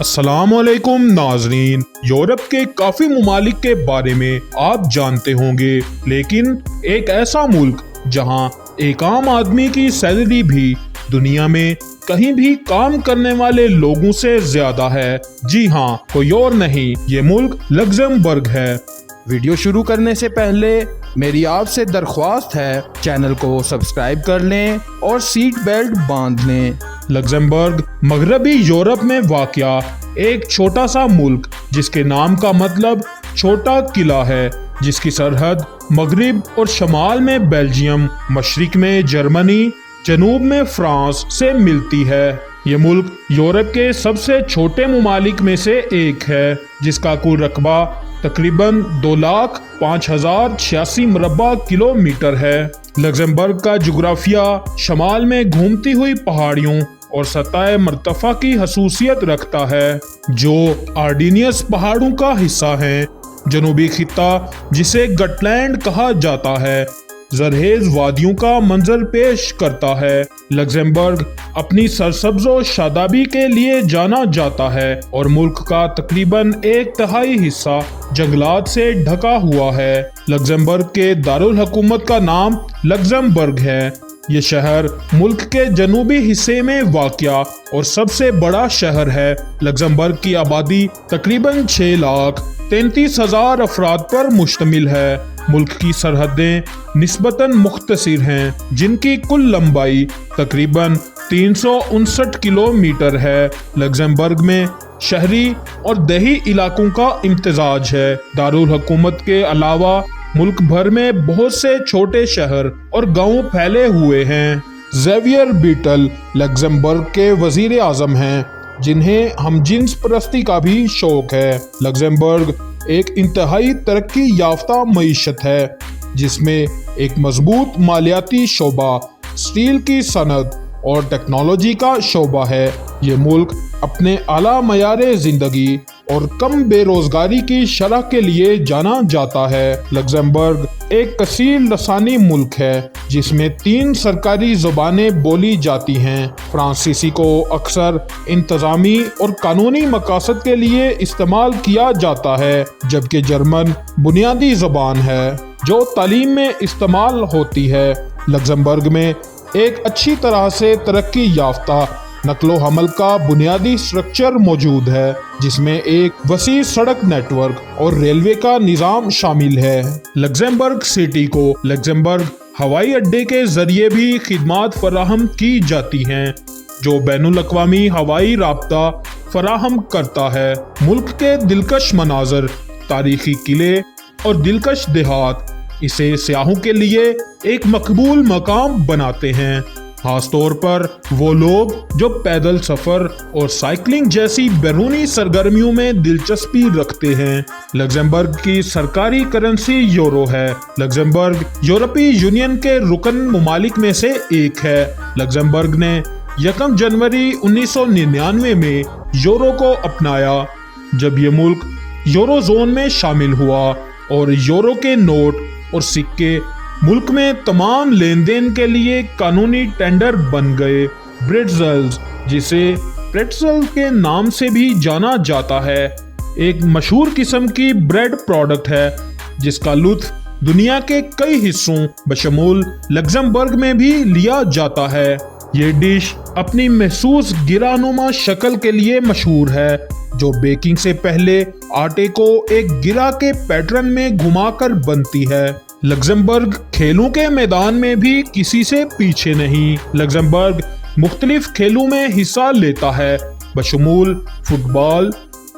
अस्सलाम वालेकुम नाजरीन। यूरोप के काफी ममालिक के बारे में आप जानते होंगे, लेकिन एक ऐसा मुल्क जहां एक आम आदमी की सैलरी भी दुनिया में कहीं भी काम करने वाले लोगों से ज्यादा है। जी हाँ, कोई और नहीं, ये मुल्क लग्जमबर्ग है। वीडियो शुरू करने से पहले मेरी आपसे दरख्वास्त है, चैनल को सब्सक्राइब कर लें और सीट बेल्ट बांध लें। लग्जमबर्ग मगरबी यूरोप में वाक़या एक छोटा सा मुल्क जिसके नाम का मतलब छोटा किला है, जिसकी सरहद मगरिब और शमाल में बेल्जियम, मशरिक में जर्मनी, जनूब में फ्रांस से मिलती है। ये मुल्क यूरोप के सबसे छोटे ममालिक में से एक है, जिसका कुल रकबा तकरीबन 2,05,086 मुरब्बा किलोमीटर है। लग्जमबर्ग का जुग्राफिया शमाल में घूमती हुई पहाड़ियों और सतह मर्तफा की खसूसियत रखता है, जो आर्डीनियस पहाड़ों का हिस्सा है। जनूबी खित्ता, जिसे गटलैंड कहा जाता है, जरहेज वादियों का मंजर पेश करता है। लग्जमबर्ग अपनी सरसब्ज़ो शादाबी के लिए जाना जाता है और मुल्क का तकरीबन 1/3 हिस्सा जंगलात से ढका हुआ है। लग्जमबर्ग के दारुल हुकूमत का नाम लग्जमबर्ग है। ये शहर मुल्क के जनूबी हिस्से में वाक़या और सबसे बड़ा शहर है। लग्जमबर्ग की आबादी तकरीबन 6,33,000 अफराद पर मुश्तमिल है। मुल्क की सरहदें निस्बतन मुख्तसिर हैं, जिनकी कुल लंबाई तकरीबन 359 किलोमीटर है। लग्जमबर्ग में शहरी और देही इलाकों का इम्तिजाज है। दारुल हुकूमत के अलावा मुल्क भर में बहुत से छोटे शहर और गांव फैले हुए हैं। ज़ेवियर बीटल लग्जमबर्ग के वजीर आज़म हैं, जिन्हें हमजिन्स परस्ती का भी शौक है। लग्जमबर्ग एक इंतहाई तरक्की याफ्ता मईशत है, जिसमें एक मजबूत मालियाती शोबा, स्टील की सनत और टेक्नोलॉजी का शोबा है। ये मुल्क अपने आला मयारे जिंदगी और कम बेरोजगारी की शरह के लिए जाना जाता है। लग्जमबर्ग एक कसीर लसानी मुल्क है, जिसमें 3 सरकारी ज़ुबानें बोली जाती हैं। फ्रांसीसी को अक्सर इंतज़ामी और कानूनी मकासद के लिए इस्तेमाल किया जाता है, जबकि जर्मन बुनियादी ज़ुबान है जो तालीम में इस्तेमाल होती है। लग्जमबर्ग में एक अच्छी तरह से तरक्की याफ्ता नकलो हमल का बुनियादी स्ट्रक्चर मौजूद है, जिसमें एक वसी सड़क नेटवर्क और रेलवे का निज़ाम शामिल है। लग्जमबर्ग सिटी को लग्जमबर्ग हवाई अड्डे के जरिए भी खिदमात फराहम की जाती हैं, जो बैनुल अक़वामी हवाई राब्ता फराहम करता है। मुल्क के दिलकश मनाजर, तारीखी किले और दिलकश देहात इसे सियाहों के लिए एक मकबूल मकाम बनाते हैं, खास तौर पर वो लोग जो पैदल सफर और साइकिलिंग जैसी बैरूनी सरगर्मियों में दिलचस्पी रखते हैं। लग्जमबर्ग की सरकारी करेंसी यूरो है। लग्जमबर्ग यूरोपीय यूनियन के रुकन ममालिक में से एक है। लग्जमबर्ग ने 1 जनवरी 1999 में यूरो को अपनाया, जब ये मुल्क यूरो जोन में शामिल हुआ और यूरो के नोट और सिक्के मुल्क में तमाम लेन देन के लिए कानूनी टेंडर बन गए। ब्रेट्ज़ल्स, जिसे प्रेट्ज़ल के नाम से भी जाना जाता है, एक मशहूर किस्म की ब्रेड प्रोडक्ट है, जिसका लुत्फ दुनिया के कई हिस्सों बशमूल लग्जमबर्ग में भी लिया जाता है। ये डिश अपनी महसूस गिरानुमा शक्ल के लिए मशहूर है, जो बेकिंग से पहले आटे को एक गिरा के पैटर्न में घुमाकर बनती है। लग्जमबर्ग खेलों के मैदान में भी किसी से पीछे नहीं। लग्जमबर्ग मुख्तलिफ खेलों में हिस्सा लेता है, बशमूल फुटबॉल,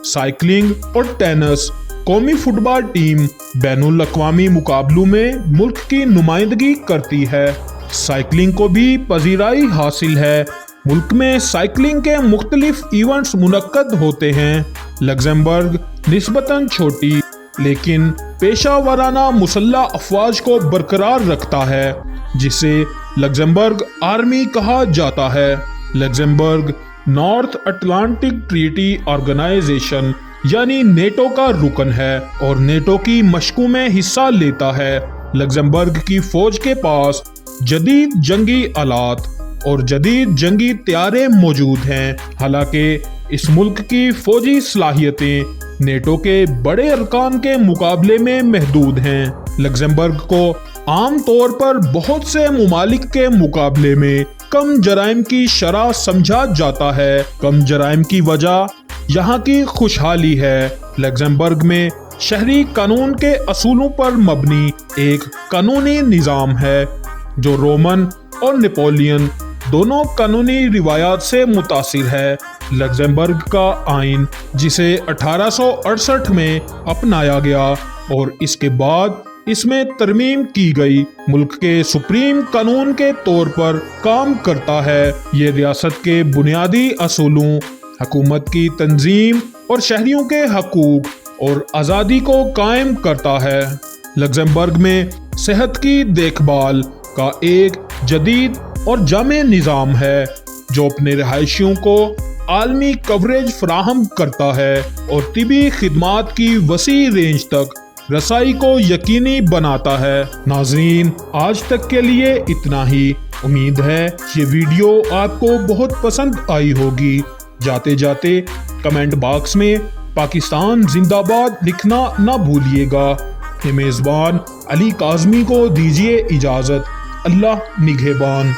साइकिलिंग और टेनिस। कौमी फुटबॉल टीम बैनुल अक़वामी मुकाबलों में मुल्क की नुमाइंदगी करती है। साइकिलिंग को भी पजीराई हासिल है। मुल्क में साइकिलिंग के मुख्तलिफ इवेंट्स मुनक्कद होते हैं। लग्जमबर्ग निस्बतन छोटी लेकिन पेशा वाराना मुसल्ला अफवाज को बरकरार रखता है, जिसे लग्जमबर्ग आर्मी कहा जाता है। Luxembourg North Atlantic Treaty Organisation यानी नेटो का रुकन है और नेटो की मशकों में हिस्सा लेता है। लग्जमबर्ग की फौज के पास जदीद जंगी आलात और जदीद जंगी तैयारे मौजूद हैं। हालांकि اس ملک کی فوجی صلاحیتیں نیٹو کے بڑے ارکان کے مقابلے میں محدود ہیں۔ لگزمبرگ کو عام طور پر بہت سے ممالک کے مقابلے میں کم جرائم کی شرح سمجھا جاتا ہے۔ کم جرائم کی وجہ یہاں کی خوشحالی ہے۔ لگزمبرگ میں شہری قانون کے اصولوں پر مبنی ایک قانونی نظام ہے جو رومن اور نیپولین دونوں قانونی روایات سے متاثر ہے۔ لگزمبرگ کا آئین جسے 1868 میں اپنایا گیا اور اس کے بعد اس میں ترمیم کی گئی، ملک کے سپریم قانون کے طور پر کام کرتا ہے۔ یہ ریاست کے بنیادی اصولوں، حکومت کی تنظیم اور شہریوں کے حقوق اور آزادی کو قائم کرتا ہے۔ لگزمبرگ میں صحت کی دیکھ بھال کا ایک جدید اور جامع نظام ہے جو اپنے رہائشیوں کو عالمی کوریج فراہم کرتا ہے اور طبی خدمات کی وسیع رینج تک رسائی کو یقینی بناتا ہے۔ ناظرین، آج تک کے لیے اتنا ہی۔ امید ہے یہ ویڈیو آپ کو بہت پسند آئی ہوگی۔ جاتے جاتے کمنٹ باکس میں پاکستان زندہ باد لکھنا نہ بھولیے گا۔ میزبان علی کاظمی کو دیجیے اجازت۔ اللہ نگہبان۔